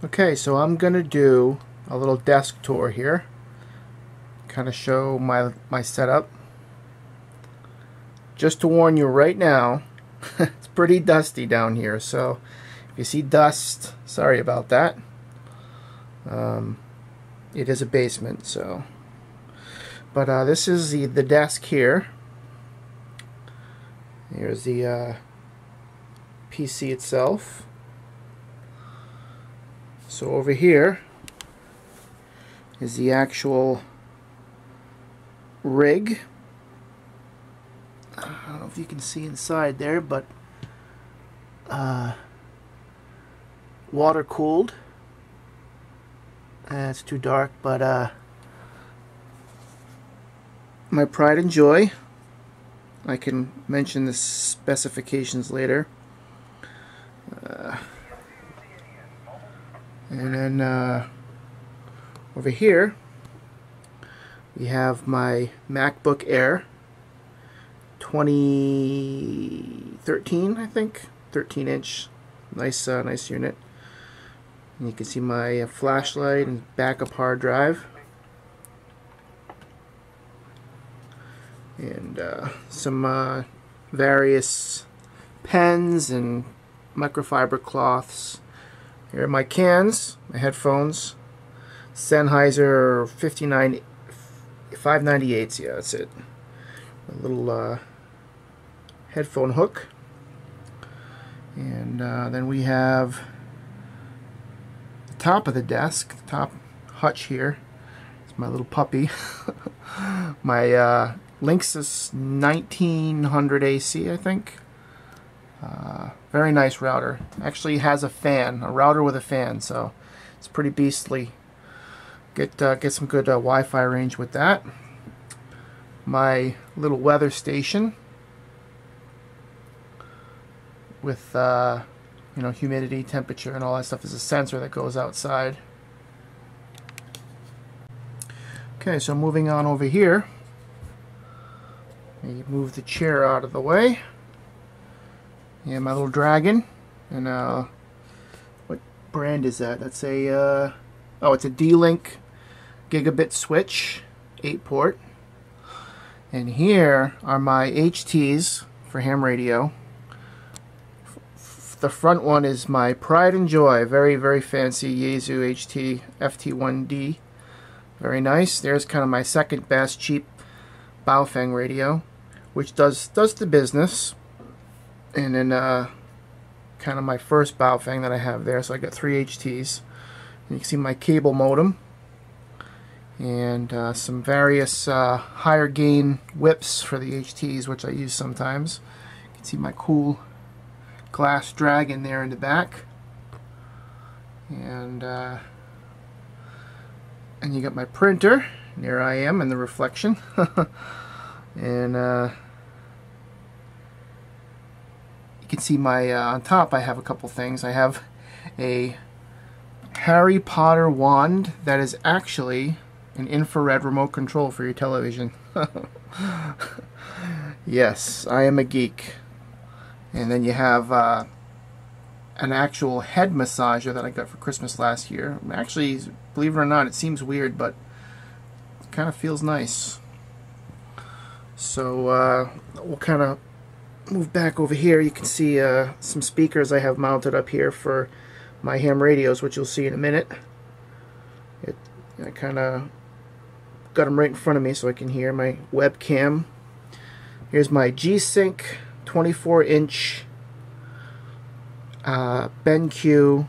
Okay, so I'm gonna do a little desk tour here, kind of show my setup. Just to warn you right now, it's pretty dusty down here, so if you see dust, sorry about that. It is a basement, so. But this is the desk here. Here's the PC itself. So over here is the actual rig. I don't know if you can see inside there, but water cooled. It's too dark, but my pride and joy. I can mention the specifications later. And then over here we have my MacBook Air 2013, I think, 13-inch, nice unit. And you can see my flashlight and backup hard drive, and some various pens and microfiber cloths. Here are my cans, my headphones, Sennheiser 598s, yeah, that's it. A little headphone hook. And then we have the top of the desk, the top hutch here. It's my little puppy. My Linksys 1900 AC, I think. Very nice router. Actually has a fan, a router with a fan, so it's pretty beastly. Get some good Wi-Fi range with that. My little weather station with you know, humidity, temperature, and all that stuff. Is a sensor that goes outside. Okay, so moving on over here. You move the chair out of the way. Yeah, my little Dragon, and what brand is that? That's a oh, it's a D-Link gigabit switch, 8-port. And here are my HTs for ham radio. The front one is my pride and joy, very fancy Yaesu HT FT1D. Very nice. There's kind of my second best cheap Baofeng radio, which does the business. And then kind of my first Baofeng that I have there, so I got 3 HTs. And you can see my cable modem and some various higher gain whips for the HTs, which I use sometimes. You can see my cool glass Dragon there in the back, and you got my printer. And there I am in the reflection. And you can see my on top I have a couple things. I have a Harry Potter wand that is actually an infrared remote control for your television. Yes, I am a geek. And then you have an actual head massager that I got for Christmas last year. Actually, believe it or not, it seems weird, but it kind of feels nice. So we'll kind of move back over here. You can see some speakers I have mounted up here for my ham radios, which you'll see in a minute. I kind of got them right in front of me so I can hear my webcam. Here's my G-Sync 24-inch BenQ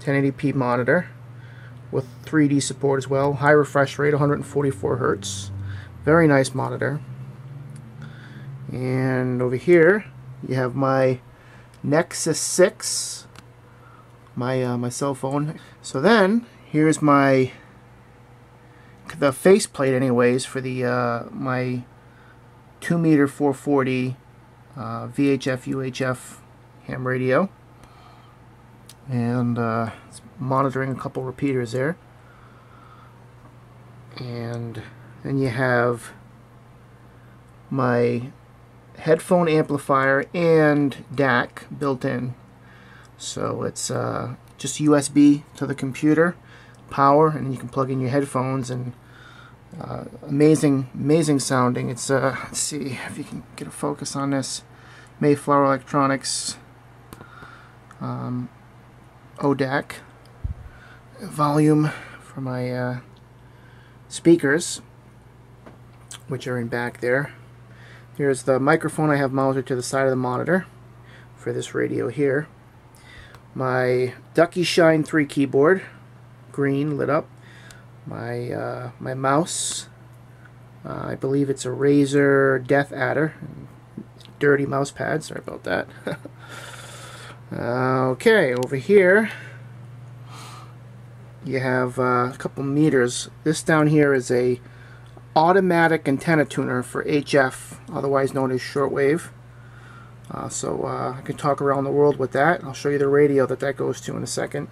1080p monitor with 3D support as well. High refresh rate, 144 Hertz. Very nice monitor. And over here you have my Nexus 6, my cell phone. So then here's the faceplate, anyways, for the my 2-meter 440 VHF UHF ham radio, and it's monitoring a couple repeaters there. And then you have my headphone amplifier and DAC built in, so it's just USB to the computer, power, and then you can plug in your headphones, and amazing sounding. It's let's see if you can get a focus on this. Mayflower Electronics ODAC volume for my speakers, which are in back there. Here's the microphone I have mounted to the side of the monitor for this radio here. My Ducky Shine 3 keyboard, green, lit up. My my mouse, I believe it's a Razer Death Adder. Dirty mouse pad, sorry about that. Okay, over here you have a couple meters. This down here is a automatic antenna tuner for HF, otherwise known as shortwave. So I can talk around the world with that. I'll show you the radio that goes to in a second.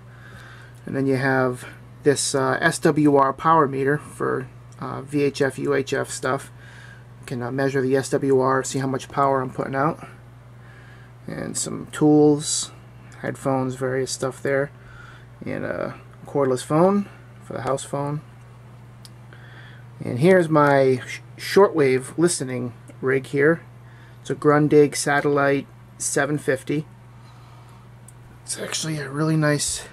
And then you have this SWR power meter for VHF, UHF stuff. You can measure the SWR, see how much power I'm putting out. And some tools, headphones, various stuff there. And a cordless phone for the house phone. And here's my shortwave listening rig here. It's a Grundig Satellite 750. It's actually a really nice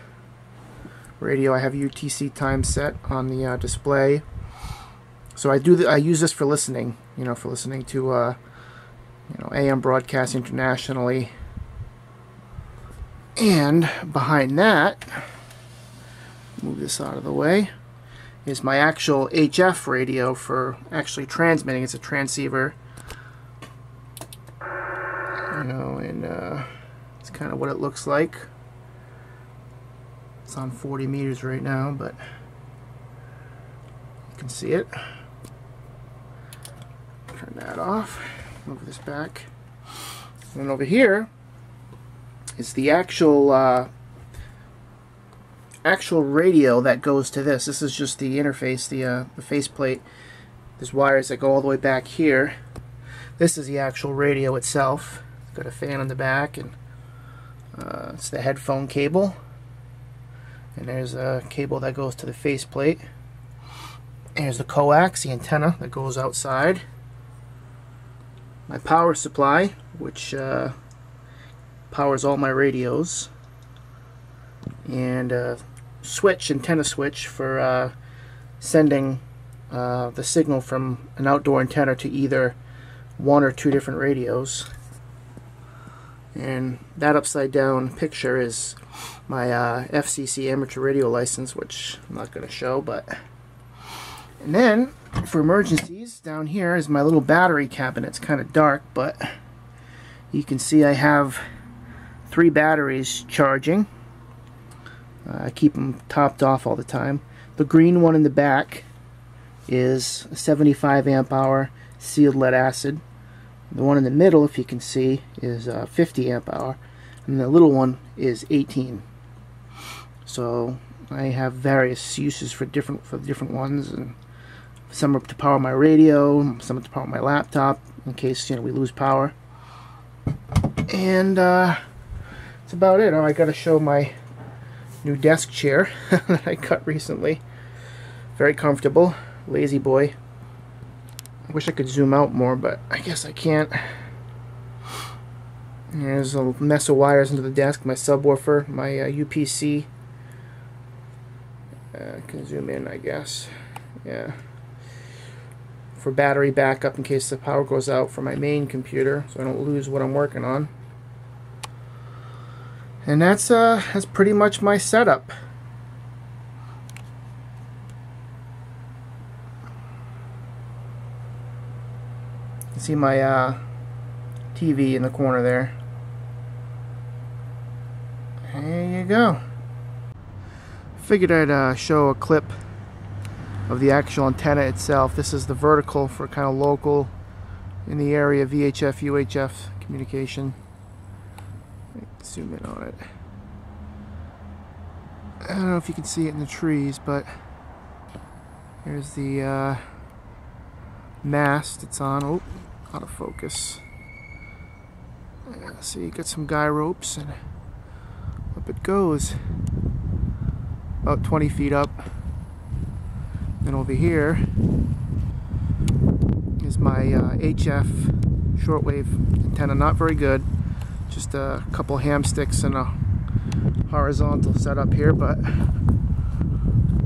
radio. I have UTC time set on the display. So I use this for listening, for listening to AM broadcasts internationally. And behind that, move this out of the way, is my actual HF radio for actually transmitting. It's a transceiver, and it's kind of what it looks like. It's on 40 meters right now, but you can see it. Turn that off, move this back, and then over here is the actual radio that goes to this. This is just the interface, the faceplate. There's wires that go all the way back here. This is the actual radio itself. It's got a fan on the back, and it's the headphone cable. And there's a cable that goes to the faceplate. And there's the coax, the antenna that goes outside. My power supply, which powers all my radios. And switch, antenna switch for sending the signal from an outdoor antenna to either one or two different radios. And that upside down picture is my FCC amateur radio license, which I'm not going to show, but. And then for emergencies, down here is my little battery cabinet. It's kind of dark, but you can see I have 3 batteries charging. I keep them topped off all the time. The green one in the back is a 75 amp hour sealed lead acid. The one in the middle, if you can see, is 50 amp hour, and the little one is 18. So I have various uses for different ones, and some are to power my radio, some are to power my laptop in case we lose power. And that's about it. Oh, I got to show my new desk chair that I cut recently. Very comfortable, lazy boy. I wish I could zoom out more, but I guess I can't. There's a mess of wires into the desk, my subwoofer, my UPC. I can zoom in, I guess. Yeah. For battery backup in case the power goes out for my main computer, so I don't lose what I'm working on. And that's pretty much my setup. You see my TV in the corner there. There you go. Figured I'd show a clip of the actual antenna itself. This is the vertical for kind of local in the area VHF, UHF communication. Zoom in on it. I don't know if you can see it in the trees, but here's the mast it's on. Oh, out of focus. Yeah, see, you got some guy ropes, and up it goes. about 20 feet up. And over here is my HF shortwave antenna. Not very good, just a couple ham sticks and a horizontal setup here, but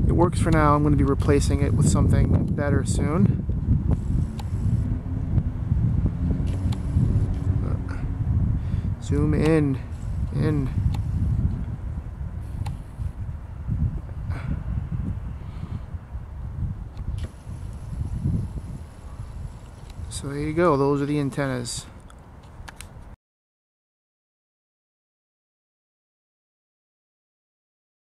it works for now. I'm going to be replacing it with something better soon. Zoom in. So there you go, those are the antennas.